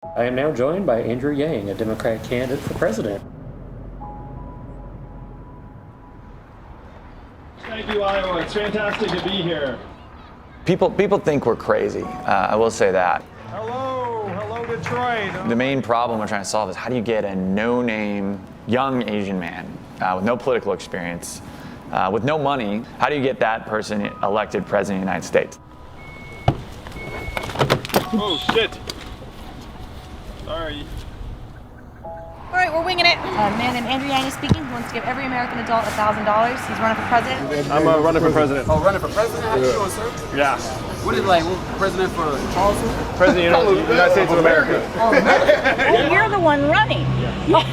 I am now joined by Andrew Yang, a Democratic candidate for president. Thank you, Iowa. It's fantastic to be here. People think we're crazy. I will say that. Hello, Detroit. The main problem we're trying to solve is how do you get a no-name young Asian man with no political experience, with no money, how do you get that person elected president of the United States? Oh, shit. Sorry. All right, we're winging it. A man named Andrew Yang is speaking. He wants to give every American adult $1,000. He's running for president. I'm running for president. Oh, running for president? How you doing, sir? Yeah. What is president for Charleston? President of the United States of America. Oh, you're the one running. God,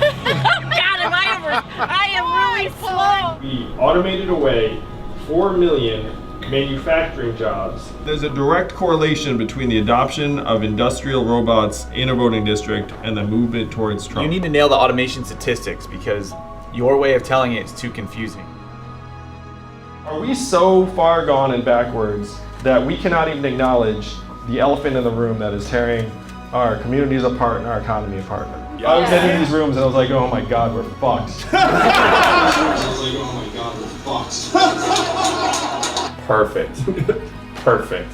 I am really slow. We automated away 4 million manufacturing jobs. There's a direct correlation between the adoption of industrial robots in a voting district and the movement towards Trump. You need to nail the automation statistics because your way of telling it is too confusing. Are we so far gone and backwards that we cannot even acknowledge the elephant in the room that is tearing our communities apart and our economy apart? Yeah. I was in these rooms and I was like, oh my God, we're fucked. Perfect. Perfect.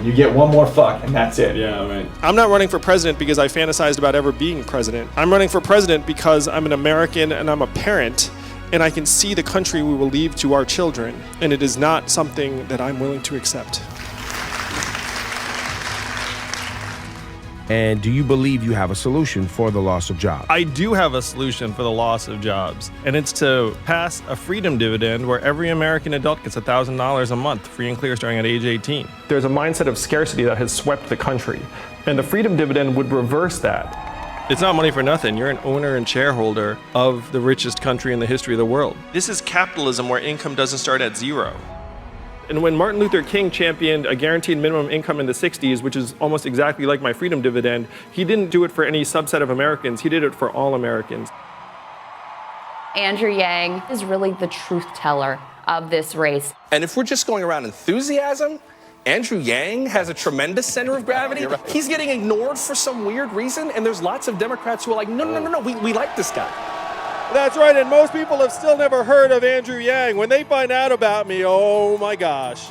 You get one more fuck and that's it. Yeah, right. I'm not running for president because I fantasized about ever being president. I'm running for president because I'm an American and I'm a parent and I can see the country we will leave to our children, and it is not something that I'm willing to accept. And do you believe you have a solution for the loss of jobs? I do have a solution for the loss of jobs, and it's to pass a freedom dividend where every American adult gets $1,000 a month, free and clear starting at age 18. There's a mindset of scarcity that has swept the country, and the freedom dividend would reverse that. It's not money for nothing. You're an owner and shareholder of the richest country in the history of the world. This is capitalism where income doesn't start at zero. And when Martin Luther King championed a guaranteed minimum income in the 60s, which is almost exactly like my freedom dividend, he didn't do it for any subset of Americans, he did it for all Americans. Andrew Yang is really the truth teller of this race. And if we're just going around enthusiasm, Andrew Yang has a tremendous center of gravity. Right. He's getting ignored for some weird reason, and there's lots of Democrats who are like, no, we like this guy. That's right, and most people have still never heard of Andrew Yang. When they find out about me, oh my gosh.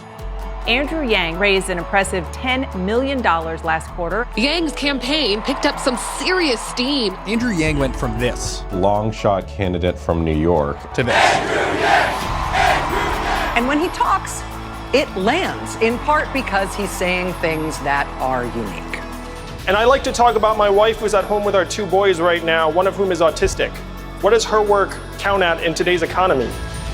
Andrew Yang raised an impressive $10 million last quarter. Yang's campaign picked up some serious steam. Andrew Yang went from this Longshot candidate from New York to this. And when he talks, it lands, in part because he's saying things that are unique. And I like to talk about my wife who's at home with our 2 boys right now, one of whom is autistic. What does her work count at in today's economy?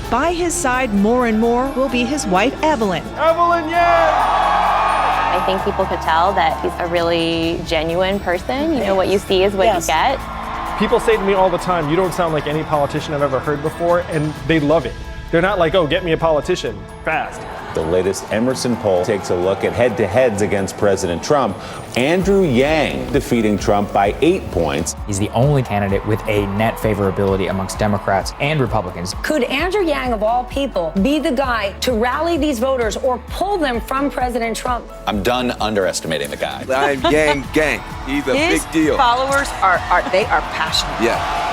By his side more and more will be his wife, Evelyn. Evelyn, yeah! I think people could tell that he's a really genuine person. You know, what you see is what you get. People say to me all the time, you don't sound like any politician I've ever heard before, and they love it. They're not like, oh, get me a politician, fast. The latest Emerson poll takes a look at head-to-heads against President Trump. Andrew Yang defeating Trump by 8 points. He's the only candidate with a net favorability amongst Democrats and Republicans. Could Andrew Yang, of all people, be the guy to rally these voters or pull them from President Trump? I'm done underestimating the guy. I'm Yang Gang. He's a big deal. His followers are passionate. Yeah.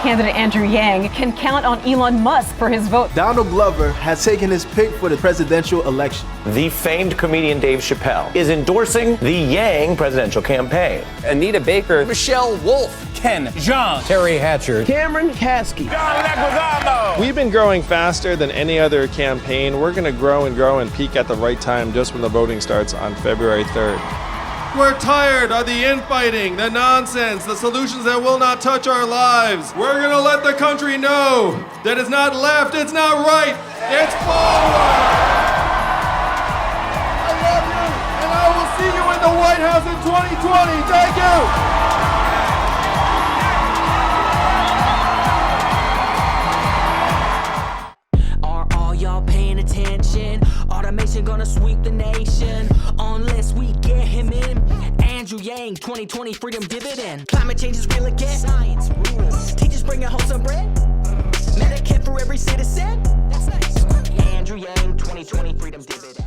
Candidate Andrew Yang can count on Elon Musk for his vote. Donald Glover has taken his pick for the presidential election. The famed comedian Dave Chappelle is endorsing the Yang presidential campaign. Anita Baker. Michelle Wolf. Ken Jeong. Terry Hatcher. Cameron Kasky. John Leguizamo. We've been growing faster than any other campaign. We're going to grow and peak at the right time just when the voting starts on February 3rd. We're tired of the infighting, the nonsense, the solutions that will not touch our lives. We're gonna let the country know that it's not left, it's not right, it's forward! I love you, and I will see you in the White House in 2020. Thank you! Are all y'all paying attention? Automation gonna sweep the nation unless we get him in. Andrew Yang, 2020 freedom dividend. Climate change is real again. Science rules. Teachers bringing home some bread. Medicare for every citizen. That's nice. Andrew Yang, 2020 freedom dividend.